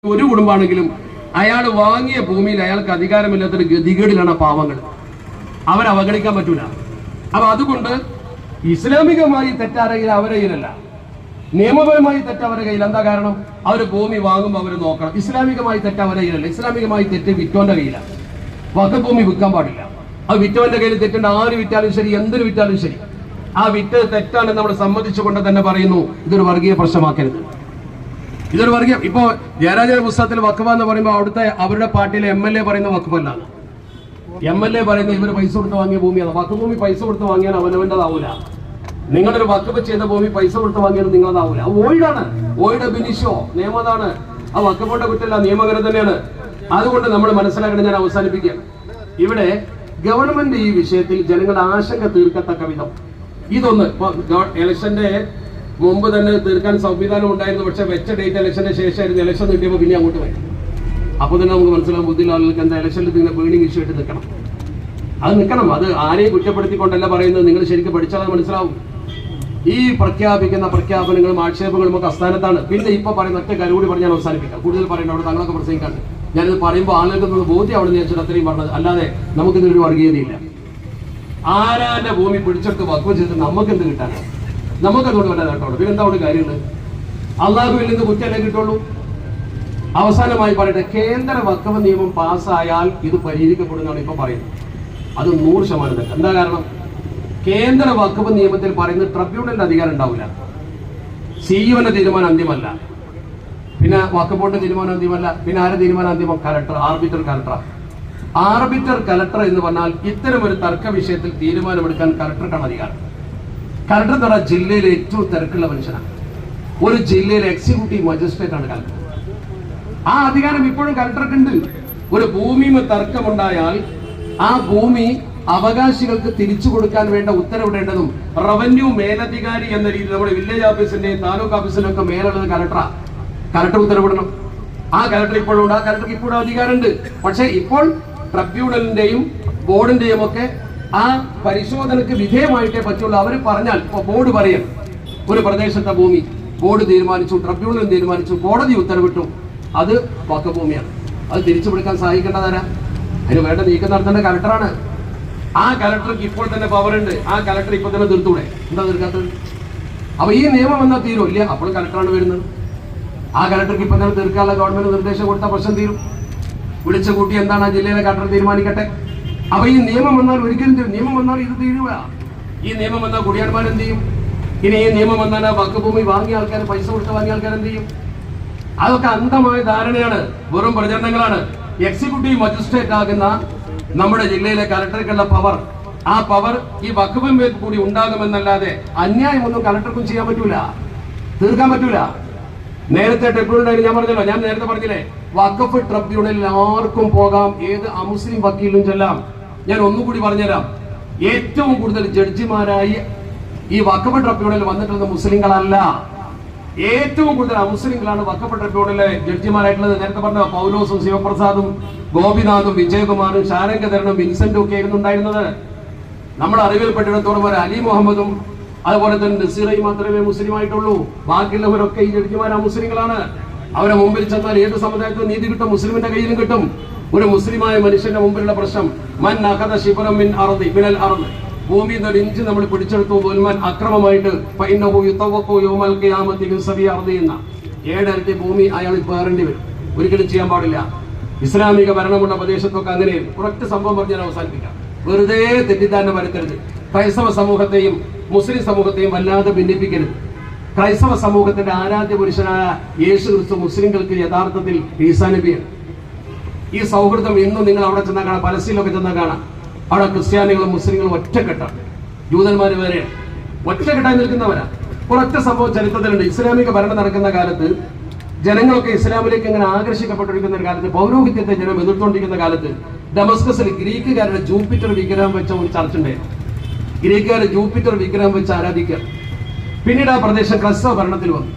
ഒരു കുടുംബമാണെങ്കിലും അയാൾ വാങ്ങിയ ഭൂമിയിൽ അയാൾക്ക് അധികാരമില്ലാത്തൊരു ഗതികേടിലാണ് പാവങ്ങൾ. അവരെ അവഗണിക്കാൻ പറ്റൂല. അപ്പൊ അതുകൊണ്ട് ഇസ്ലാമികമായി തെറ്റാരുടെ കയ്യിൽ അവരുടെ കയ്യിലല്ല, നിയമപരമായി തെറ്റ് അവരുടെ കയ്യിൽ. എന്താ കാരണം? അവർ ഭൂമി വാങ്ങുമ്പോൾ അവർ നോക്കണം. ഇസ്ലാമികമായി തെറ്റ് അവരുടെ കയ്യിലല്ല, ഇസ്ലാമികമായി തെറ്റ് വിറ്റോന്റെ കയ്യിലാണ്. വഖഫ് ഭൂമി വിൽക്കാൻ പാടില്ല. അത് വിറ്റോന്റെ കയ്യിൽ തെറ്റുണ്ട്. ആര് വിറ്റാലും ശരി, എന്തിനു വിറ്റാലും ശരി, ആ വിറ്റ് തെറ്റാണെന്ന് നമ്മൾ സമ്മതിച്ചുകൊണ്ട് തന്നെ പറയുന്നു ഇതൊരു വർഗീയ പ്രശ്നമാക്കരുത്, ഇതൊരു വർഗീയ. ഇപ്പോ ജയരാജന്റെ പുസ്തകത്തിൽ വഖഫ് എന്ന് പറയുമ്പോൾ അവിടുത്തെ അവരുടെ പാർട്ടിയിലെ MLA പറയുന്ന വഖഫല്ല. MLA പറയുന്ന ഇവര് പൈസ കൊടുത്ത് വാങ്ങിയ ഭൂമിയാണ്. വഖഫ് ഭൂമി പൈസ കൊടുത്ത് വാങ്ങിയാൽ അവനവൻ്റെതാവൂല. നിങ്ങളൊരു വഖഫ് ചെയ്ത ഭൂമി പൈസ കൊടുത്ത് വാങ്ങിയാൽ നിങ്ങളതാവൂല. ഓയിഡാണ്, ഓയിഡ് ബിനിഷോ നിയമതാണ്. ആ വഖഫിന്റെ കുറ്റല്ല, നിയമകരം തന്നെയാണ്. അതുകൊണ്ട് നമ്മൾ മനസ്സിലാക്കണം. ഞാൻ അവസാനിപ്പിക്കുക. ഇവിടെ ഗവൺമെന്റ് ഈ വിഷയത്തിൽ ജനങ്ങളുടെ ആശങ്ക തീർക്കത്തക്ക വിധം ഇതൊന്ന് ഇലക്ഷന്റെ മുമ്പ് തന്നെ തീർക്കാൻ സംവിധാനം ഉണ്ടായിരുന്നു. പക്ഷെ വെച്ച ഡേറ്റ് ഇലക്ഷന്റെ ശേഷമായിരുന്നു. ഇലക്ഷൻ കിട്ടിയപ്പോൾ പിന്നെ അങ്ങോട്ട് പോയി. അപ്പോൾ തന്നെ നമുക്ക് മനസ്സിലാവും ബുദ്ധിയുള്ള ആളുകൾക്ക് എന്താ ഇലക്ഷനിൽ ഇങ്ങനെ ബേണിംഗ് ഇഷ്യൂ ആയിട്ട് നിൽക്കണം. അത് നിൽക്കണം. അത് ആരെയും കുറ്റപ്പെടുത്തിക്കൊണ്ടല്ല പറയുന്നത്. നിങ്ങൾ ശരിക്കും പഠിച്ചാൽ അത് മനസ്സിലാവും. ഈ പ്രഖ്യാപിക്കുന്ന പ്രഖ്യാപനങ്ങളും ആക്ഷേപങ്ങളും ഒക്കെ അസ്ഥാനത്താണ്. പിന്നെ ഇപ്പൊ പറയുന്ന ഒറ്റ കാര്യം കൂടി പറഞ്ഞാൽ അവസാനിപ്പിക്കാം. കൂടുതൽ പറയേണ്ട അവിടെ തങ്ങളൊക്കെ പ്രസംഗിക്കാണ്ട്. ഞാനിത് പറയുമ്പോൾ ആളുകൾക്ക് ബോധ്യം അവിടെ നിന്ന് വെച്ചിട്ട് അത്രയും പറഞ്ഞത്. അല്ലാതെ നമുക്കിതൊരു വർഗീയതയില്ല. ആരാന്റെ ഭൂമി പിടിച്ചെടുത്ത് വഖഫ് ചെയ്തിട്ട് നമുക്ക് എന്ത് കിട്ടാനാണ്? നമുക്കതുകൊണ്ട് വല്ല നേട്ടമുള്ളൂ. പിന്നെന്താ കൊണ്ട് കാര്യമുണ്ട്? അള്ളാഹുവിൽ നിന്ന് കുറ്റമല്ലേ കിട്ടുള്ളൂ. അവസാനമായി പറയട്ടെ, കേന്ദ്ര വഖഫ് നിയമം പാസ്സായാൽ ഇത് പരിഹരിക്കപ്പെടുന്നതാണ് ഇപ്പൊ പറയുന്നത്. അത് 100% തെറ്റ്. എന്താ കാരണം? കേന്ദ്ര വഖഫ് നിയമത്തിൽ പറയുന്നത് ട്രിബ്യൂണലിന്റെ അധികാരം ഉണ്ടാവില്ല. സിഇഒന്റെ തീരുമാനം അന്തിമല്ല. പിന്നെ വഖഫ് ബോർഡിന്റെ തീരുമാനം അന്തിമല്ല. പിന്നെ ആരുടെ തീരുമാനം അന്തിമം? Collector, arbiter collector. Arbiter collector എന്ന് പറഞ്ഞാൽ ഇത്തരം ഒരു തർക്ക വിഷയത്തിൽ തീരുമാനമെടുക്കാൻ കലക്ടർക്കാണ് അധികാരം. കലക്ടർ എന്ന് പറഞ്ഞാൽ ജില്ലയിലെ ഏറ്റവും തിരക്കുള്ള മനുഷ്യനാണ്. ഒരു ജില്ലയിലെ എക്സിക്യൂട്ടീവ് മജിസ്ട്രേറ്റ് ആണ് കലക്ടർ. ആ അധികാരം ഇപ്പോഴും കലക്ടർക്കുണ്ട്. ഒരു ഭൂമിയുമായി തർക്കമുണ്ടായാൽ ആ ഭൂമി അവകാശികൾക്ക് തിരിച്ചു കൊടുക്കാൻ വേണ്ട ഉത്തരവിടേണ്ടതും റവന്യൂ മേലധികാരി എന്ന രീതിയിൽ നമ്മുടെ വില്ലേജ് ഓഫീസിന്റെയും താലൂക്ക് ഓഫീസിന്റെയും ഒക്കെ മേലുള്ളത് കലക്ടറാ. കലക്ടർ ഉത്തരവിടണം. ആ കലക്ടർ ഇപ്പോഴും ഉണ്ട്. ആ കലക്ടർക്ക് ഇപ്പോഴും അധികാരമുണ്ട്. പക്ഷെ ഇപ്പോൾ ട്രിബ്യൂണലിന്റെയും ബോർഡിന്റെയും ഒക്കെ ആ പരിശോധനക്ക് വിധേയമായിട്ടേ പറ്റുള്ളൂ. അവർ പറഞ്ഞാൽ, ഇപ്പോൾ ബോർഡ് പറയും ഒരു പ്രദേശത്തെ ഭൂമി ബോർഡ് തീരുമാനിച്ചു, ട്രിബ്യൂണൽ തീരുമാനിച്ചു, കോടതി ഉത്തരവിട്ടു, അത് വഖഫ് ഭൂമിയാണ്, അത് തിരിച്ചു പിടിക്കാൻ സഹായിക്കേണ്ടതാരാ? അതിന് വേണ്ട നീക്കം നടത്തേണ്ട കലക്ടറാണ്. ആ കലക്ടർക്ക് ഇപ്പോൾ തന്നെ പവർ ഉണ്ട്. ആ കലക്ടർ ഇപ്പോൾ തന്നെ തീർത്തൂടെ? എന്താ തീർക്കാത്തത്? അപ്പൊ ഈ നിയമം എന്നാൽ തീരും ഇല്ല, അപ്പോൾ കലക്ടറാണ് വരുന്നത്. ആ കലക്ടർക്ക് ഇപ്പൊ തന്നെ തീർക്കാനുള്ള ഗവൺമെന്റ് നിർദ്ദേശം കൊടുത്താൽ പ്രശ്നം തീരും. വിളിച്ചു കൂട്ടി എന്താണ് ആ ജില്ലയിലെ കലക്ടർ തീരുമാനിക്കട്ടെ. അപ്പൊ ഈ നിയമം വന്നാൽ ഒരിക്കലും തീരും. നിയമം വന്നാൽ ഇത് തീരുക. ഈ നിയമം വന്നാൽ കുടിയാന്മാരെന്ത് ചെയ്യും? ഇനി ഈ നിയമം വന്നാൽ ആ വഖഫ് ഭൂമി വാങ്ങിയ ആൾക്കാർ, പൈസ കൊടുത്ത് വാങ്ങിയ ആൾക്കാർ എന്ത് ചെയ്യും? അതൊക്കെ അന്ധമായ ധാരണയാണ്, വെറും പ്രചരണങ്ങളാണ്. എക്സിക്യൂട്ടീവ് മജിസ്ട്രേറ്റ് ആകുന്ന നമ്മുടെ ജില്ലയിലെ കലക്ടർക്കുള്ള പവർ, ആ പവർ ഈ വഖഫ് കൂടി ഉണ്ടാകുമെന്നല്ലാതെ അന്യായമൊന്നും കലക്ടർക്കും ചെയ്യാൻ പറ്റൂല, തീർക്കാൻ പറ്റൂല. നേരത്തെ ട്രിബ്യൂണൽ ഞാൻ പറഞ്ഞല്ലോ, ഞാൻ നേരത്തെ പറഞ്ഞില്ലേ, വഖഫ് ട്രിബ്യൂണലിൽ ആർക്കും പോകാം, ഏത് അമുസ്ലിം വക്കീലും ചെല്ലാം. ഞാൻ ഒന്നുകൂടി പറഞ്ഞുതരാം. ഏറ്റവും കൂടുതൽ ജഡ്ജിമാരായി ഈ വഖഫ് ട്രിബ്യൂണലിൽ വന്നിട്ടുള്ളത് മുസ്ലിങ്ങളല്ല. ഏറ്റവും കൂടുതൽ അമുസ്ലിങ്ങളാണ് വഖഫ് ട്രിബ്യൂണലിലെ ജഡ്ജിമാരായിട്ടുള്ളത്. നേരത്തെ പറഞ്ഞ പൗലോസും ശിവപ്രസാദും ഗോപിനാഥും വിജയകുമാറും ശാരംഗധരനും വിൻസെന്റും ഒക്കെ ആയിരുന്നു ഉണ്ടായിരുന്നത്. നമ്മുടെ അറിവിൽപ്പെട്ടിടത്തോളം വരെ അലി മുഹമ്മദും അതുപോലെ തന്നെ നസീറയും മാത്രമേ മുസ്ലിം ആയിട്ടുള്ളൂ. ബാക്കിയുള്ളവരൊക്കെ ഈ ജഡ്ജിമാരാ മുസ്ലിങ്ങളാണ്. അവരെ മുമ്പിൽ ചെന്നാൽ ഏത് സമുദായത്തിനും നീതി കിട്ടും, മുസ്ലിമിന്റെ കയ്യിലും കിട്ടും. ഒരു മുസ്ലിമായ മനുഷ്യന്റെ മുമ്പിലുള്ള പ്രശ്നം, മൻ അഖദ ശിബ്റൻ മിൻ അർദി മിനൽ അർദ്, ഭൂമിയിൽ ഒരു ഇഞ്ച് നമ്മൾ പിടിച്ചെടുത്തു ദുൽമൻ അക്രമമായിട്ട്, ഫഇന്നഹു യുതവഖു യൗമൽ ഖിയാമത്തി മിൻ സബി അർദി എന്ന 7 ഇരട്ടി ഭൂമി അയാൾ പേറേണ്ടി വരും. ഒരിക്കലും ചെയ്യാൻ പാടില്ല. ഇസ്ലാമിക ഭരണമുള്ള പ്രദേശത്തൊക്കെ അങ്ങനെ. ഒരൊറ്റ സംഭവം പറഞ്ഞ് ഞാൻ അവസാനിപ്പിക്കാം. വെറുതെ തെറ്റിദ്ധാരണ വരുത്തരുത്. ക്രൈസ്തവ സമൂഹത്തെയും മുസ്ലിം സമൂഹത്തെയും വല്ലാതെ ഭിന്നിപ്പിക്കരുത്. ക്രൈസ്തവ സമൂഹത്തിന്റെ ആരാധ്യ പുരുഷനായ യേശു ക്രിസ്തു മുസ്ലിങ്ങൾക്ക് യഥാർത്ഥത്തിൽ ഈസാ നബിയാണ്. ഈ സൗഹൃദം ഇന്നും നിങ്ങൾ അവിടെ ചെന്നാൽ കാണാം, പലസ്തീനിലൊക്കെ ചെന്നാൽ കാണാം. അവിടെ ക്രിസ്ത്യാനികളും മുസ്ലിങ്ങളും ഒറ്റക്കെട്ടാണ്, ജൂതന്മാർ വേറെ ഒറ്റക്കെട്ടായി നിൽക്കുന്നവരാ. ഒരൊറ്റ സംഭവം ചരിത്രത്തിലുണ്ട്. ഇസ്ലാമിക ഭരണം നടക്കുന്ന കാലത്ത് ജനങ്ങളൊക്കെ ഇസ്ലാമിലേക്ക് ഇങ്ങനെ ആകർഷിക്കപ്പെട്ടിരിക്കുന്ന ഒരു കാലത്ത്, പൗരോഹിത്യത്തെ ജനം എതിർത്തുകൊണ്ടിരിക്കുന്ന കാലത്ത്, ഡമസ്കസിൽ ഗ്രീക്കുകാരുടെ ജൂപ്പിറ്റർ വിഗ്രഹം വെച്ച ഒരു ചർച്ച ഉണ്ടായിരുന്നു. ഗ്രീക്കുകാർ ജൂപ്പിറ്റർ വിഗ്രഹം വെച്ച് ആരാധിക്കുക. പിന്നീട് ആ പ്രദേശം ക്രൈസ്തവ ഭരണത്തിൽ വന്നു.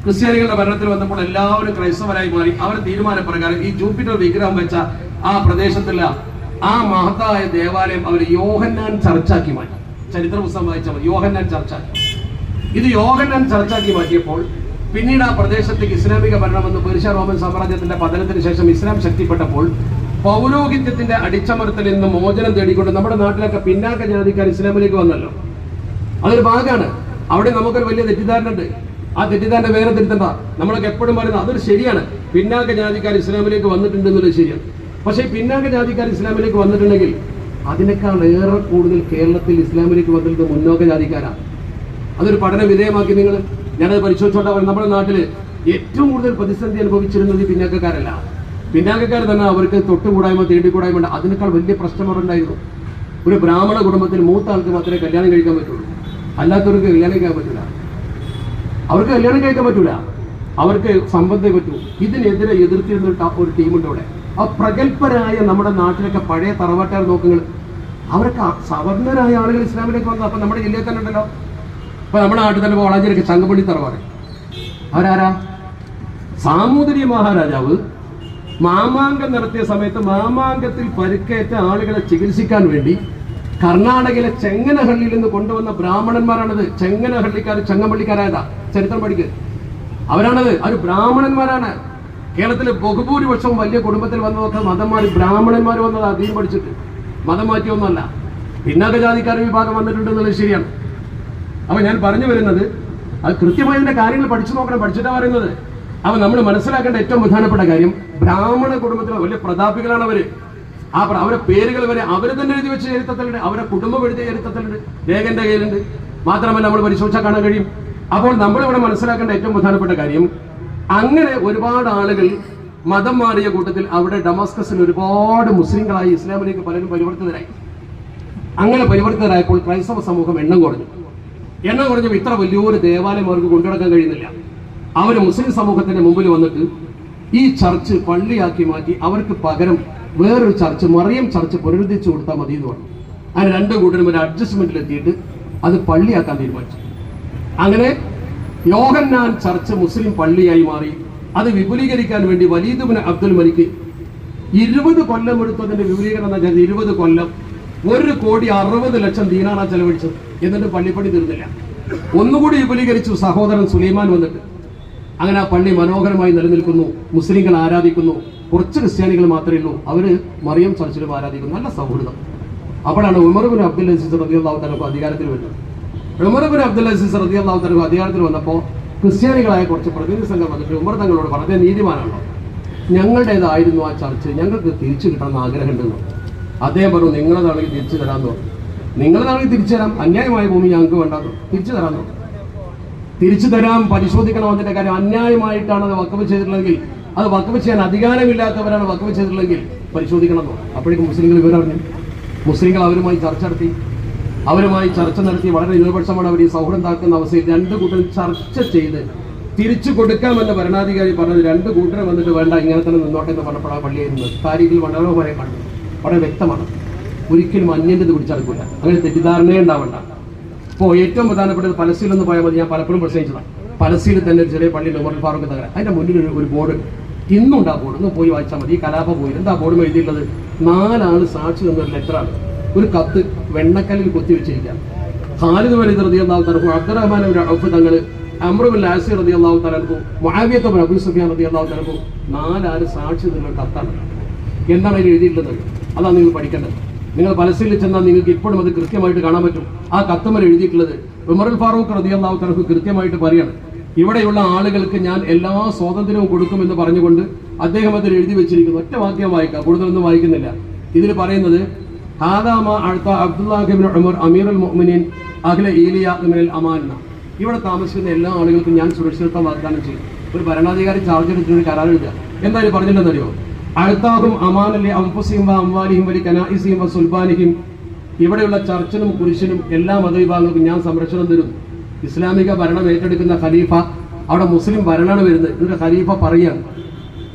ക്രിസ്ത്യാനികളുടെ ഭരണത്തിൽ വന്നപ്പോൾ എല്ലാവരും ക്രൈസ്തവരായി മാറി. അവർ തീരുമാനപ്രകാരം ഈ ജൂപ്പിറ്റർ വിഗ്രഹം വെച്ച ആ പ്രദേശത്തുള്ള ആ മഹത്തായ ദേവാലയം അവർ യോഹന്നാൻ ചർച്ചാക്കി മാറ്റി. ചരിത്ര പുസ്തകം വായിച്ചാൽ മതി, യോഹന്നാൻ ചർച്ചാക്കി. ഇത് യോഹന്നാൻ ചർച്ചാക്കി മാറ്റിയപ്പോൾ പിന്നീട് ആ പ്രദേശത്തേക്ക് ഇസ്ലാമിക ഭരണം വന്ന് പേർഷ്യ റോമൻ സാമ്രാജ്യത്തിന്റെ പതനത്തിന് ശേഷം ഇസ്ലാം ശക്തിപ്പെട്ടപ്പോൾ പൗരോഹിത്യത്തിന്റെ അടിച്ചമർത്തലിൽ നിന്ന് മോചനം തേടിക്കൊണ്ട് നമ്മുടെ നാട്ടിലൊക്കെ പിന്നാക്ക ജാതിക്കാർ ഇസ്ലാമിലേക്ക് വന്നല്ലോ. അതൊരു ഭാഗമാണ്. അവിടെ നമുക്കൊരു വലിയ തെറ്റിദ്ധാരണ ഉണ്ട്. ആ തെറ്റിദ്ധാരണ വേറെ തിരുത്തണ്ട. നമ്മളൊക്കെ എപ്പോഴും പറയുന്നത് അതൊരു ശരിയാണ്, പിന്നാക്ക ജാതിക്കാർ ഇസ്ലാമിലേക്ക് വന്നിട്ടുണ്ട് എന്നുള്ളത് ശരിയാണ്. പക്ഷേ പിന്നാക്ക ജാതിക്കാർ ഇസ്ലാമിലേക്ക് വന്നിട്ടുണ്ടെങ്കിൽ അതിനേക്കാൾ ഏറെ കൂടുതൽ കേരളത്തിൽ ഇസ്ലാമിലേക്ക് വന്നിട്ട് മുന്നോക്ക ജാതിക്കാരാണ്. അതൊരു പഠന വിധേയമാക്കി നിങ്ങൾ ഞാനത് പരിശോധിച്ചോണ്ടാ പറയും. നമ്മുടെ നാട്ടിൽ ഏറ്റവും കൂടുതൽ പ്രതിസന്ധി അനുഭവിച്ചിരുന്നത് ഈ പിന്നാക്കക്കാരല്ല. പിന്നാക്കക്കാർ തന്നെ അവർക്ക് തൊട്ടുകൂടായ്മ തേടിക്കൂടായ്മ ഉണ്ട്. അതിനേക്കാൾ വലിയ പ്രശ്നം അവരുണ്ടായിരുന്നു. ഒരു ബ്രാഹ്മണ കുടുംബത്തിൽ മൂത്ത ആൾക്ക് മാത്രമേ കല്യാണം കഴിക്കാൻ പറ്റുള്ളൂ, അല്ലാത്തവർക്ക് കല്യാണം കഴിക്കാൻ പറ്റില്ല. അവർക്ക് കല്യാണം കഴിക്കാൻ പറ്റൂല, അവർക്ക് സമ്പത്തേ പറ്റൂ. ഇതിനെതിരെ എതിർത്തിരുന്ന ഒരു ടീമുണ്ട് അവിടെ. ആ പ്രഗത്ഭരായ നമ്മുടെ നാട്ടിലൊക്കെ പഴയ തറവാട്ടുകാർ നോക്കുങ്ങൾ, അവരൊക്കെ സവർണരായ ആളുകൾ ഇസ്ലാമിലേക്ക് വന്നു. അപ്പൊ നമ്മുടെ ജില്ലയിൽ തന്നെ ഉണ്ടല്ലോ. ഇപ്പൊ നമ്മുടെ നാട്ടിൽ തന്നെ വളാഞ്ചേരിക്ക് ചങ്കപ്പള്ളി തറവാട്, അവരാരാ? സാമൂതിരി മഹാരാജാവ് മാമാങ്കം നടത്തിയ സമയത്ത് മാമാങ്കത്തിൽ പരിക്കേറ്റ ആളുകളെ ചികിത്സിക്കാൻ വേണ്ടി കർണാടകയിലെ ചെങ്ങനഹള്ളിയിൽ നിന്ന് കൊണ്ടുവന്ന ബ്രാഹ്മണന്മാരാണത്. ചെങ്ങനഹള്ളിക്കാർ ചങ്ങമ്പള്ളിക്കാരായതാ, ചരിത്രം പഠിക്കുക. അവരാണത്, അവർ ബ്രാഹ്മണന്മാരാണ്. കേരളത്തിലെ ബഹുഭൂരിപക്ഷവും വലിയ കുടുംബത്തിൽ വന്നതൊക്കെ മതം മാറി ബ്രാഹ്മണന്മാർ വന്നത് അധികം പഠിച്ചിട്ട്, മതം മാറ്റിയൊന്നുമല്ല. പിന്നാക്ക ജാതിക്കാർ വിഭാഗം വന്നിട്ടുണ്ടെന്നുള്ളത് ശരിയാണ്. അപ്പൊ ഞാൻ പറഞ്ഞു വരുന്നത്, അത് കൃത്യമായി ഇതിന്റെ കാര്യങ്ങൾ പഠിച്ചു നോക്കണം. പഠിച്ചിട്ടാ പറയുന്നത്. അപ്പൊ നമ്മൾ മനസ്സിലാക്കേണ്ട ഏറ്റവും പ്രധാനപ്പെട്ട കാര്യം, ബ്രാഹ്മണ കുടുംബത്തിലെ വലിയ പ്രതാപികളാണ് അവര്. അവരെ പേരുകൾ വരെ അവര് തന്നെ എഴുതി വെച്ച ചരിത്രത്തിലുണ്ട്, അവരെ കുടുംബം എഴുതിയ ചരിത്രത്തിലുണ്ട്, രേഖന്റെ കയ്യിലുണ്ട്. മാത്രമല്ല നമ്മൾ പരിശോധിച്ചാൽ കാണാൻ കഴിയും. അപ്പോൾ നമ്മളിവിടെ മനസ്സിലാക്കേണ്ട ഏറ്റവും പ്രധാനപ്പെട്ട കാര്യം, അങ്ങനെ ഒരുപാട് ആളുകൾ മതം മാറിയ കൂട്ടത്തിൽ അവിടെ ഡമാസ്കസിൽ ഒരുപാട് മുസ്ലിങ്ങളായി ഇസ്ലാമിലേക്ക് പലരും പരിവർത്തിതരായി. അങ്ങനെ പരിവർത്തിതരായപ്പോൾ ക്രൈസ്തവ സമൂഹം എണ്ണം കുറഞ്ഞപ്പോൾ ഇത്ര വലിയൊരു ദേവാലയം അവർക്ക് കൊണ്ടുനടക്കാൻ കഴിയുന്നില്ല. അവർ മുസ്ലിം സമൂഹത്തിന്റെ മുമ്പിൽ വന്നിട്ട് ഈ ചർച്ച് പള്ളിയാക്കി മാറ്റി അവർക്ക് പകരം വേറൊരു ചർച്ച്, മറിയം ചർച്ച് പുനരുദ്ധരിച്ചു കൊടുത്താൽ മതി എന്ന് പറഞ്ഞു. അങ്ങനെ രണ്ടു കൂട്ടരും ഒരു അഡ്ജസ്റ്റ്മെന്റിലെത്തിയിട്ട് അത് പള്ളിയാക്കാൻ തീരുമാനിച്ചു. അങ്ങനെ യോഹന്നാൻ ചർച്ച് മുസ്ലിം പള്ളിയായി മാറി. അത് വിപുലീകരിക്കാൻ വേണ്ടി വലീദ് ഇബ്നു അബ്ദുൽ മലിക് 20 കൊല്ലം എടുത്തതിന്റെ വിപുലീകരണം എന്ന് വെച്ചാൽ 20 കൊല്ലം 1,60,00,000 ദീനാറാ ചെലവഴിച്ചത്. എന്നിട്ട് പള്ളിപ്പണി തീർന്നില്ല. ഒന്നുകൂടി വിപുലീകരിച്ചു സഹോദരൻ സുലൈമാൻ വന്നിട്ട്. അങ്ങനെ ആ പള്ളി മനോഹരമായി നിലനിൽക്കുന്നു, മുസ്ലിങ്ങൾ ആരാധിക്കുന്നു. കുറച്ച് ക്രിസ്ത്യാനികൾ മാത്രമേ ഉള്ളൂ, അവര് മറിയം ചർച്ചിലും ആരാധിക്കുന്നു. നല്ല സൗഹൃദം. അപ്പോഴാണ് ഉമർ ഇബ്നു അബ്ദുൽ അസീസ് റളിയല്ലാഹു തആല അധികാരത്തിൽ വരുന്നത്. ഉമർ ഇബ്നു അബ്ദുൽ അസീസ് റളിയല്ലാഹു തആല അധികാരത്തിൽ വന്നപ്പോൾ ക്രിസ്ത്യാനികളായ കുറച്ച് പ്രതിനിധി സംഘം വന്നിട്ട് ഉമർ തങ്ങളോട് പറഞ്ഞ, നീതിമാനാണല്ലോ, ഞങ്ങളുടേതായിരുന്നു ആ ചർച്ച്, ഞങ്ങൾക്ക് തിരിച്ചു കിട്ടണമെന്ന് ആഗ്രഹമുണ്ടെന്ന്. അദ്ദേഹം പറഞ്ഞു, നിങ്ങളതാണെങ്കിൽ തിരിച്ചു തരാമെന്ന് പറഞ്ഞു. നിങ്ങളതാണെങ്കിൽ തിരിച്ചു തരാം, അന്യായമായ ഭൂമി ഞങ്ങൾക്ക് വേണ്ടാന്ന്, തിരിച്ചു തരാമെന്ന് പറഞ്ഞു. തിരിച്ചു തരാം, പരിശോധിക്കണം. അതിന്റെ കാര്യം അന്യായമായിട്ടാണ് അത് വഖഫ് ചെയ്തിട്ടുള്ളതെങ്കിൽ, അത് വഖഫ് ചെയ്യാൻ അധികാരമില്ലാത്തവരാണ് വഖഫ് ചെയ്തിട്ടുള്ളതെങ്കിൽ പരിശോധിക്കണം. അപ്പോഴേക്കും മുസ്ലിങ്ങൾ വിവരറിഞ്ഞു. മുസ്ലിങ്ങൾ അവരുമായി ചർച്ച നടത്തി വളരെ ന്യൂനപക്ഷമാണ് അവർ ഈ സൗഹൃദം താക്കുന്ന അവസ്ഥയിൽ രണ്ടു കൂട്ടരും ചർച്ച ചെയ്ത് തിരിച്ചു കൊടുക്കാമെന്ന് ഭരണാധികാരി പറഞ്ഞത്. രണ്ടു കൂട്ടരും വന്നിട്ട് വേണ്ട, ഇങ്ങനെ തന്നെ നിന്നോട്ടെ എന്ന് പറഞ്ഞപ്പോൾ ആ പള്ളിയായിരുന്നു. താരീഖിൽ മനോഹരമായി കണ്ടു, വളരെ വ്യക്തമാണ്. ഒരിക്കലും അന്യൻ്റെ പിടിച്ചെടുക്കില്ല. അങ്ങനെ തെറ്റിദ്ധാരണയെ ഉണ്ടാവണ്ട. ഇപ്പോൾ ഏറ്റവും പ്രധാനപ്പെട്ടത് പലസ്തീനിലൊന്ന് പോയാൽ മതി. ഞാൻ പലപ്പോഴും പ്രസംഗിച്ചതാണ്. പലസ്തീനിൽ തന്നെ ഒരു ചെറിയ പള്ളിയിൽ ഉമർ ഫാറൂഖ് തകര, അതിന്റെ മുന്നിൽ ഒരു ബോർഡ് ഇന്നുണ്ട്. ആ ബോർഡ് ഒന്ന് പോയി വായിച്ചാൽ മതി. ഈ കലാപം പോയി എന്താ ബോർഡ് എഴുതിയുള്ളത്? 4 ആള് സാക്ഷി നിന്നൊരു ലെറ്ററാണ്, ഒരു കത്ത് വെണ്ണക്കല്ലിൽ കൊത്തിവെച്ചിരിക്കാം. ഖാലിദ് വലീദ് റളിയല്ലാഹു തആല, അബ്ദുറഹ്മാൻ ഇബ്നു ഔഫ് തങ്ങൾ, അംർ ഇബ്നു ആസ് റളിയല്ലാഹു തആല, മുആവിയ ഇബ്നു അബൂ സുഫിയാൻ റളിയല്ലാഹു തആല, 4 ആള് സാക്ഷി നിന്നൊരു കത്താണ്. എന്താണ് അതിൽ എഴുതിയിട്ടുള്ളത്? അതാണ് നിങ്ങൾ പഠിക്കേണ്ടത്. നിങ്ങൾ പലസ്തീനിൽ ചെന്നാൽ നിങ്ങൾക്ക് ഇപ്പോഴും അത് കൃത്യമായിട്ട് കാണാൻ പറ്റും. ആ കത്തുമൽ എഴുതിയിട്ടുള്ളത് ഉമർ ഫാറൂഖ് റളിയല്ലാഹു തആല കൃത്യമായിട്ട് പറയാണ്, ഇവിടെയുള്ള ആളുകൾക്ക് ഞാൻ എല്ലാ സ്വാതന്ത്ര്യവും കൊടുക്കുമെന്ന് പറഞ്ഞുകൊണ്ട് അദ്ദേഹം അതിൽ എഴുതി വെച്ചിരിക്കുന്നു. ഒറ്റ വാക്യം വായിക്കാം, കൂടുതലൊന്നും വായിക്കുന്നില്ല. ഇതിൽ പറയുന്നത്, ഇവിടെ താമസിക്കുന്ന എല്ലാ ആളുകൾക്കും ഞാൻ സുരക്ഷിതത്വം വാഗ്ദാനം ചെയ്യും. ഒരു ഭരണാധികാരി ചാർജ് എടുത്തിട്ട് കരാർ എഴുതുക. എന്തായാലും പറഞ്ഞില്ലെന്നറിയോ? അഴുത്താഹും അമാനല്ലേ അംഫുസിഹിം വ അംവാലിഹിം വലി കനാഇസിഹിം വ സുൽബാനിഹിം, ഇവിടെയുള്ള ചർച്ചിനും കുരിശിനും എല്ലാ മതവിഭാഗങ്ങൾക്കും ഞാൻ സംരക്ഷണം തരും. ഇസ്ലാമിക ഭരണം ഏറ്റെടുക്കുന്ന ഖലീഫ, അവിടെ മുസ്ലിം ഭരണമാണ് വരുന്നത്. എന്നിട്ട് ഖലീഫ പറയാണ്,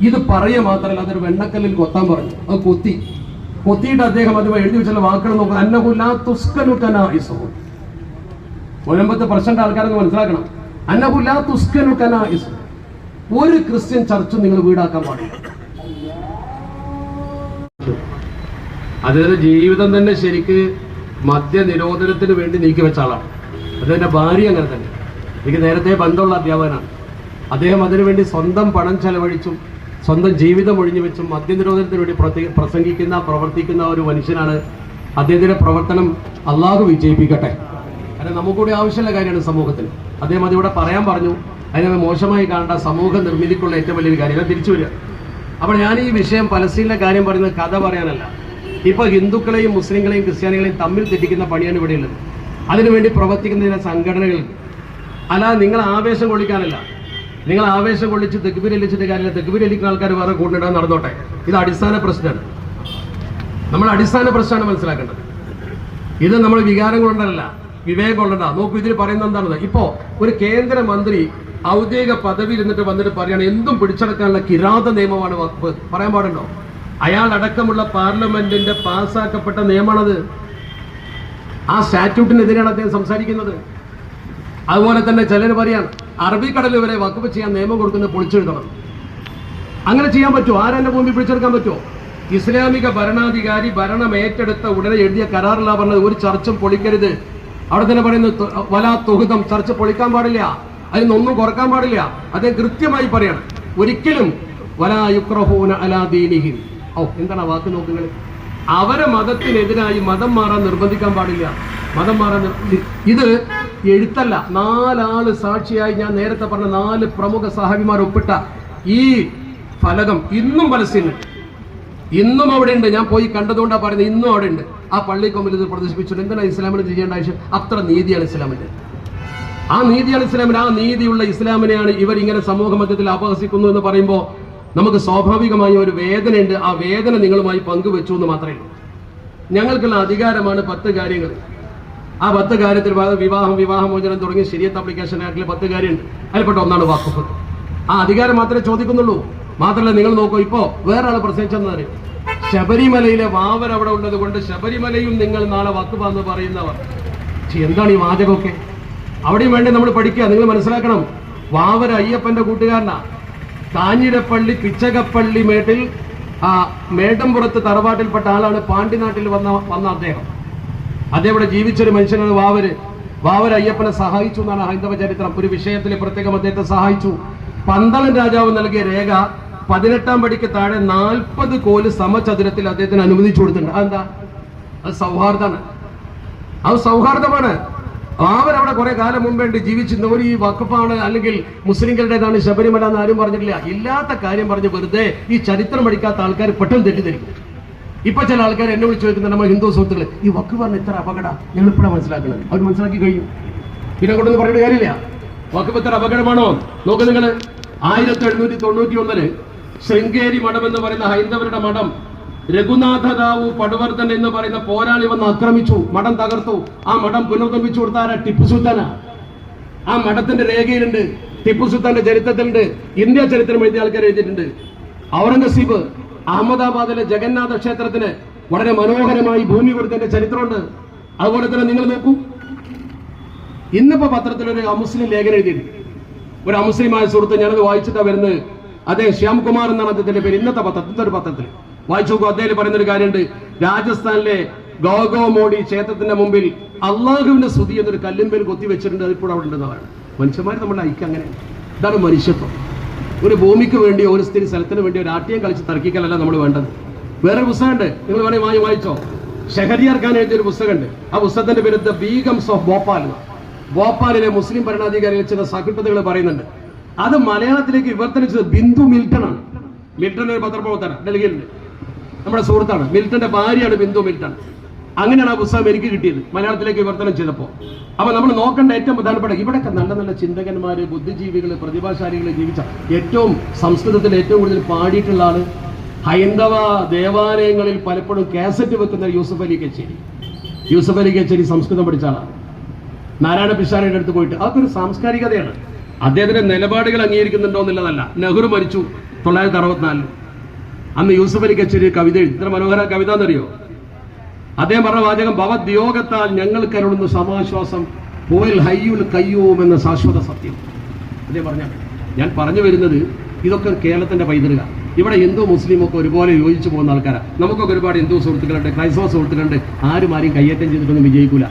ഇത് പറയുക മാത്രമല്ല അതൊരു വെണ്ണക്കല്ലിൽ കൊത്താൻ പറഞ്ഞു. അത് കൊത്തിയിട്ട് അദ്ദേഹം അത് എഴുതി വെച്ചുള്ള വാക്കുകൾ നോക്കുക. അന്നഹു ലാ തുസ്കനു കനാഇസുഹു, 90% ആൾക്കാരൊക്കെ മനസ്സിലാക്കണം. അന്നഹു ലാ തുസ്കനു കനാഇസുഹു, ഒരു ക്രിസ്ത്യൻ ചർച്ചും നിങ്ങൾ വീടാക്കാൻ പാടില്ല. അതായത് ജീവിതം തന്നെ ശരിക്ക് മദ്യനിരോധനത്തിന് വേണ്ടി നീക്കി വെച്ച ആളാണ്. അദ്ദേഹത്തിന്റെ ഭാര്യ അങ്ങനെ തന്നെ. എനിക്ക് നേരത്തെ ബന്ധമുള്ള അധ്യാപകനാണ്. അദ്ദേഹം അതിനുവേണ്ടി സ്വന്തം പണം ചെലവഴിച്ചും സ്വന്തം ജീവിതം ഒഴിഞ്ഞു വെച്ചും മദ്യനിരോധനത്തിന് വേണ്ടി പ്രവർത്തിക്കുന്ന ഒരു മനുഷ്യനാണ്. അദ്ദേഹത്തിന്റെ പ്രവർത്തനം അള്ളാഹു വിജയിപ്പിക്കട്ടെ. കാരണം നമുക്കൂടി ആവശ്യമുള്ള കാര്യമാണ് സമൂഹത്തിൽ. അദ്ദേഹം അതിവിടെ പറയാൻ പറഞ്ഞു. അതിനെ മോശമായി കാണേണ്ട, സമൂഹ നിർമ്മിതിക്കുള്ള ഏറ്റവും വലിയൊരു കാര്യം തിരിച്ചു വരിക. അപ്പോൾ ഞാൻ ഈ വിഷയം പലസ്തീനിലെ കാര്യം പറയുന്നത് കഥ പറയാനല്ല. ഇപ്പോൾ ഹിന്ദുക്കളെയും മുസ്ലിങ്ങളെയും ക്രിസ്ത്യാനികളെയും തമ്മിൽ തെറ്റിക്കുന്ന പണിയാണ് ഇവിടെയുള്ളത്. അതിനുവേണ്ടി പ്രവർത്തിക്കുന്ന ചില സംഘടനകൾ. അല്ലാതെ നിങ്ങൾ ആവേശം കൊള്ളിക്കാനല്ല. നിങ്ങൾ ആവേശം കൊള്ളിച്ച് തെക്കുബീർ അലിച്ചിട്ട് കാര്യമില്ല. തെക്കുബീർ അലിക്കുന്ന ആൾക്കാർ വേറെ കൂട്ടിടാൻ നടന്നോട്ടെ. ഇത് അടിസ്ഥാന പ്രശ്നമാണ്. നമ്മൾ അടിസ്ഥാന പ്രശ്നമാണ് മനസ്സിലാക്കേണ്ടത്. ഇത് നമ്മൾ വികാരം കൊണ്ടല്ല, വിവേകം കൊണ്ടല്ല. നോക്കൂ, ഇതിൽ പറയുന്നത് എന്താണെന്ന്. ഇപ്പോ ഒരു കേന്ദ്രമന്ത്രി ഔദ്യോഗിക പദവിയിൽ ഇരുന്നിട്ട് വന്നിട്ട് പറയാണ് എന്തും പിടിച്ചടക്കാനുള്ള കിരാത നിയമമാണ് വഖഫ്. പറയാൻ പാടുണ്ടോ? അയാൾ അടക്കമുള്ള പാർലമെന്റിന്റെ പാസ്സാക്കപ്പെട്ട നിയമമാണത്. ആ സ്റ്റാറ്റ്യൂട്ടിനെതിരെയാണ് അദ്ദേഹം സംസാരിക്കുന്നത്. അതുപോലെ തന്നെ ചിലർ പറയാണ് അറബിക്കടൽ വരെ വഖഫ് ചെയ്യാൻ നിയമം കൊടുക്കുന്നത് പൊളിച്ചെഴുതണം. അങ്ങനെ ചെയ്യാൻ പറ്റുമോ? ആരെന്റെ ഭൂമി പിടിച്ചെടുക്കാൻ പറ്റുമോ? ഇസ്ലാമിക ഭരണാധികാരി ഭരണം ഏറ്റെടുത്ത ഉടനെ എഴുതിയ കരാറില്ല പറഞ്ഞത് ഒരു ചർച്ചും പൊളിക്കരുത്. അവിടെ തന്നെ പറയുന്നത് വലാ തുഹുദം, ചർച്ച പൊളിക്കാൻ പാടില്ല, അതിനൊന്നും കുറക്കാൻ പാടില്ല. അദ്ദേഹം കൃത്യമായി പറയണം. ഒരിക്കലും വലാ യുക്റഹൂന അലാ ദീനിഹിം. എന്താണ് ആ വാക്ക് നോക്കുന്നത്? അവരെ മതത്തിനെതിരായി മതം മാറാൻ നിർബന്ധിക്കാൻ പാടില്ല. മതം മാറാൻ ഇത് എഴുത്തല്ല. 4 ആള് സാക്ഷിയായി ഞാൻ നേരത്തെ പറഞ്ഞ 4 പ്രമുഖ സഹാബിമാർ ഒപ്പിട്ട ഈ ഫലകം ഇന്നും പലസ്തീനുണ്ട്. ഇന്നും അവിടെ ഉണ്ട്. ഞാൻ പോയി കണ്ടതുകൊണ്ടാണ് പറയുന്നത്. ഇന്നും അവിടെ ഉണ്ട്. ആ പള്ളിക്കൊമ്പിൽ ഇത് പ്രദർശിപ്പിച്ചിട്ടുണ്ട്. എന്താണ് ഇസ്ലാമിന് ചെയ്യേണ്ട ആവശ്യം? അത്ര നീതിയാണ് ഇസ്ലാമിന്റെ. ആ നീതിയാണ് ഇസ്ലാമിന്. ആ നീതിയുള്ള ഇസ്ലാമിനെയാണ് ഇവർ ഇങ്ങനെ സമൂഹ മധ്യത്തിൽ അപഹസിക്കുന്നു എന്ന് പറയുമ്പോൾ നമുക്ക് സ്വാഭാവികമായ ഒരു വേദനയുണ്ട്. ആ വേദന നിങ്ങളുമായി പങ്കുവെച്ചു എന്ന് മാത്രമേ ഉള്ളൂ. ഞങ്ങൾക്കുള്ള അധികാരമാണ് 10 കാര്യങ്ങൾ. ആ 10 കാര്യത്തിൽ വിവാഹമോചനം തുടങ്ങിയ ശരിയത്ത് ആപ്ലിക്കേഷൻ ആക്ടിൽ 10 കാര്യമുണ്ട്. അതിൽപ്പെട്ട ഒന്നാണ് വഖഫ്. ആ അധികാരം മാത്രമേ ചോദിക്കുന്നുള്ളൂ. മാത്രമല്ല, നിങ്ങൾ നോക്കൂ, ഇപ്പോ വേറെ ആൾ പ്രസംഗിച്ചെന്ന് അറിയും. ശബരിമലയിലെ വാവർ അവിടെ ഉള്ളത് കൊണ്ട് ശബരിമലയും നിങ്ങൾ നാളെ വഖഫാന്ന് പറയുന്നവർ. എന്താണ് ഈ വാചകമൊക്കെ? അവിടെയും വേണ്ടി നമ്മൾ പഠിക്കുക. നിങ്ങൾ മനസ്സിലാക്കണം, വാവർ അയ്യപ്പന്റെ കൂട്ടുകാരനാ. കാഞ്ഞിരപ്പള്ളി പിച്ചകപ്പള്ളി മേട്ടിൽ മേടംപുറത്ത് തറവാട്ടിൽപ്പെട്ട ആളാണ്. പാണ്ടിനാട്ടിൽ വന്ന അദ്ദേഹം ഇവിടെ ജീവിച്ചൊരു മനുഷ്യനാണ്. വാവര് അയ്യപ്പനെ സഹായിച്ചു എന്നാണ് ഹൈന്ദവ ചരിത്രം. ഒരു വിഷയത്തിൽ പ്രത്യേകം അദ്ദേഹത്തെ സഹായിച്ചു. പന്തളൻ രാജാവ് നൽകിയ രേഖ 18ാം പടിക്ക് താഴെ 40 കോല് സമചതുരത്തിൽ അദ്ദേഹത്തിന് അനുവദിച്ചു കൊടുത്തിട്ടുണ്ട്. അതെന്താ? അത് സൗഹാർദ്ദമാണ്. അത് സൗഹാർദ്ദമാണ്. അവരവിടെ കുറെ കാലം മുമ്പേണ്ട് ജീവിച്ചിരുന്നവർ ഈ വഖഫാണ് അല്ലെങ്കിൽ മുസ്ലിങ്ങളുടേതാണ് ശബരിമല എന്ന് ആരും പറഞ്ഞിട്ടില്ല. ഇല്ലാത്ത കാര്യം പറഞ്ഞ് വെറുതെ ഈ ചരിത്രം പഠിക്കാത്ത ആൾക്കാർ പെട്ടെന്ന് തെറ്റിദ്ധരിക്കും. ഇപ്പൊ ചില ആൾക്കാർ എന്നെ വിളിച്ചു ചോദിക്കുന്നത്, നമ്മൾ ഹിന്ദു സുഹൃത്തുക്കൾ, ഈ വഖഫ് പറഞ്ഞ ഇത്ര അപകടം ഞങ്ങൾ ഇപ്പോഴാണ് മനസ്സിലാക്കുന്നത്. അവർ മനസ്സിലാക്കി കഴിഞ്ഞു. പിന്നെ കൊണ്ടൊന്നും പറഞ്ഞിട്ട് കാര്യമില്ല. വഖഫ് ഇത്ര അപകടമാണോ? നോക്ക് നിങ്ങൾ. 1791 ശൃംഗേരി മഠം എന്ന് പറയുന്ന ഹൈന്ദവരുടെ മഠം രഘുനാഥറാവു പടുവർദ്ധൻ എന്ന് പറയുന്ന പോരാളി വന്ന് ആക്രമിച്ചു. മഠം തകർത്തു. ആ മഠം പുനർനിർമ്മിച്ചു കൊടുത്താര ടിപ്പു സുൽത്താന. ആ മഠത്തിന്റെ രേഖയിലുണ്ട്, ടിപ്പു സുൽത്താന്റെ ചരിത്രത്തിലുണ്ട്, ഇന്ത്യ ചരിത്രം എഴുതിയ ആൾക്കാർ എഴുതിയിട്ടുണ്ട്. ഔറംഗസീബ് അഹമ്മദാബാദിലെ ജഗന്നാഥ ക്ഷേത്രത്തിന് വളരെ മനോഹരമായി ഭൂമി കൊടുത്തതിന്റെ ചരിത്രമുണ്ട്. അതുപോലെ തന്നെ നിങ്ങൾ നോക്കൂ, ഇന്നിപ്പോ പത്രത്തിൽ ഒരു അമുസ്ലിം ലേഖനം എഴുതിയിട്ടുണ്ട്. ഒരു അമുസ്ലിമായ സുഹൃത്ത്, ഞാനത് വായിച്ചിട്ടാ വരുന്നത്. അദ്ദേഹം ശ്യാംകുമാർ എന്നാണ് അദ്ദേഹത്തിന്റെ പേര്. ഇന്നത്തെ പത്രത്തിൽ വായിച്ചു നോക്കൂ. അദ്ദേഹം പറയുന്നൊരു കാര്യമുണ്ട്. രാജസ്ഥാനിലെ ഗോഗോ മോഡി ക്ഷേത്രത്തിന്റെ മുമ്പിൽ അള്ളാഹുവിന്റെ സ്തുതി എന്നൊരു കല്ലിൻപേൽ കൊത്തിവെച്ചിട്ടുണ്ട്. അതിപ്പോൾ അവിടെ ഉണ്ടെന്നതാണ്. മനുഷ്യന്മാർ നമ്മുടെ ഐക്യം അങ്ങനെ. ഇതാണ് മനുഷ്യത്വം. ഒരു ഭൂമിക്ക് വേണ്ടി, ഒരു സ്ഥലത്തിന് വേണ്ടി ഒരു ആട്ടിയം കളിച്ച് തർക്കിക്കലല്ല നമ്മൾ വേണ്ടത്. വേറൊരു പുസ്തകമുണ്ട്, നിങ്ങൾ വേണമെങ്കിൽ വായിച്ചോ. ഷഹരിയാർ ഖാൻ എഴുതിയൊരു പുസ്തകമുണ്ട്. ആ പുസ്തകത്തിന്റെ പേര് ദ ബീഗംസ് ഓഫ് ഭോപ്പാൽ. ഭോപ്പാലിലെ മുസ്ലിം ഭരണാധികാരികൾ ചില സഹിഷ്ണുതകൾ പറയുന്നുണ്ട്. അത് മലയാളത്തിലേക്ക് വിവർത്തനം ചെയ്തത് ബിന്ദു മിൽട്ടൺ ആണ്. മിൽട്ടൺ ഒരു പത്രപ്രവർത്തന ഡൽഹിയിലുണ്ട്, നമ്മുടെ സുഹൃത്താണ്. മിൽട്ടന്റെ ഭാര്യയാണ് ബിന്ദു മിൽട്ടൺ. അങ്ങനെയാണ് ആ പുസ്തകം എനിക്ക് കിട്ടിയത് മലയാളത്തിലേക്ക് വിവർത്തനം ചെയ്തപ്പോൾ. അപ്പൊ നമ്മൾ നോക്കേണ്ട ഏറ്റവും പ്രധാനപ്പെട്ട, ഇവിടെയൊക്കെ നല്ല നല്ല ചിന്തകന്മാര്, ബുദ്ധിജീവികൾ, പ്രതിഭാശാലികൾ ജീവിച്ച, ഏറ്റവും സംസ്കൃതത്തിൽ ഏറ്റവും കൂടുതൽ പാടിയിട്ടുള്ള ആള്, ഹൈന്ദവ ദേവാലയങ്ങളിൽ പലപ്പോഴും കാസറ്റ് വെക്കുന്ന യൂസഫ് അലി കച്ചേരി. യൂസഫ് അലി കച്ചേരി സംസ്കൃതം പഠിച്ച ആളാണ്. നാരായണ പിഷാരയുടെ അടുത്ത് പോയിട്ട് അതൊരു സാംസ്കാരികതയാണ്. അദ്ദേഹത്തിന്റെ നിലപാടുകൾ അംഗീകരിക്കുന്നുണ്ടോ എന്നുള്ളതല്ല. നെഹ്റു മരിച്ചു 1964. അന്ന് യൂസഫ് അലി കച്ചേരി കവിത എഴുതി. ഇത്ര മനോഹര കവിത എന്നറിയോ? അദ്ദേഹം പറഞ്ഞ വാചകം, ഭവദ്യോഗത്താൽ ഞങ്ങൾ കരുളുന്ന സമാശ്വാസം ഹുവൽ ഹയ്യുൽ ഖയ്യൂം എന്ന ശാശ്വത സത്യം. അദ്ദേഹം പറഞ്ഞ, ഞാൻ പറഞ്ഞു വരുന്നത് ഇതൊക്കെ കേരളത്തിന്റെ പൈതൃക. ഇവിടെ ഹിന്ദു മുസ്ലിം ഒക്കെ ഒരുപോലെ യോജിച്ചു പോകുന്ന ആൾക്കാരാണ്. നമുക്കൊക്കെ ഒരുപാട് ഹിന്ദു സുഹൃത്തുക്കളുണ്ട്, ക്രൈസ്തവ സുഹൃത്തുക്കളുണ്ട്. ആരും കയ്യേറ്റം ചെയ്തിട്ടൊന്നും വിജയിക്കൂല.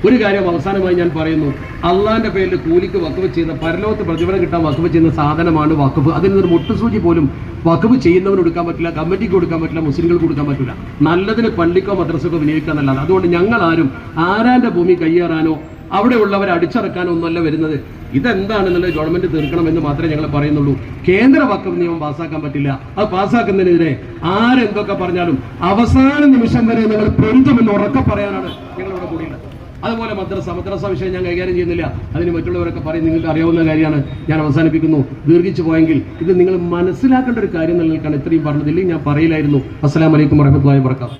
ഒരു കാര്യം അവസാനമായി ഞാൻ പറയുന്നു, അള്ളാന്റെ പേരിൽ കൂലിക്ക് വഖഫ് ചെയ്യുന്ന പരലോകത്ത് പ്രതിഫലം കിട്ടാൻ വഖഫ് ചെയ്യുന്ന സാധനമാണ് വഖഫ്. അതിൽ നിന്നൊരു മുട്ടുസൂചി പോലും വഖഫ് ചെയ്യുന്നവന് കൊടുക്കാൻ പറ്റില്ല, കമ്മിറ്റിക്ക് കൊടുക്കാൻ പറ്റില്ല, മുസ്ലിങ്ങൾക്ക് കൊടുക്കാൻ പറ്റില്ല. നല്ലതിന് പള്ളിക്കോ മദ്രസക്കോ വിനിയോഗിക്കാന്നല്ലാതെ. അതുകൊണ്ട് ഞങ്ങൾ ആരും ആരാന്റെ ഭൂമി കയ്യേറാനോ അവിടെ ഉള്ളവരെ അടിച്ചിറക്കാനോ ഒന്നല്ല വരുന്നത്. ഇതെന്താണെന്നുള്ളത് ഗവൺമെന്റ് തീർക്കണം എന്ന് മാത്രമേ ഞങ്ങൾ പറയുന്നുള്ളൂ. കേന്ദ്ര വഖഫ് നിയമം പാസ്സാക്കാൻ പറ്റില്ല. അത് പാസ്സാക്കുന്നതിനെതിരെ ആരെന്തൊക്കെ പറഞ്ഞാലും അവസാന നിമിഷം വരെ ഞങ്ങൾ പൊരുത്തുമെന്ന് ഉറക്കെ പറയാനാണ് ഞങ്ങളിവിടെ കൂടിയുള്ളത്. അതുപോലെ മദ്രസ വിഷയം ഞാൻ കൈകാര്യം ചെയ്യുന്നില്ല, അതിന് മറ്റുള്ളവരൊക്കെ പറയും നിങ്ങൾക്ക് അറിയാവുന്ന കാര്യമാണ്. ഞാൻ അവസാനിപ്പിക്കുന്നു. ദീർഘിച്ചു പോയെങ്കിൽ ഇത് നിങ്ങൾ മനസ്സിലാക്കേണ്ട ഒരു കാര്യം നിലനിൽക്കാണ് ഇത്രയും പറഞ്ഞതില്ലെങ്കിൽ ഞാൻ പറയില്ലായിരുന്നു. അസ്സലാമു അലൈക്കും വറഹ്മത്തുള്ളാഹി വബറകാതുഹു.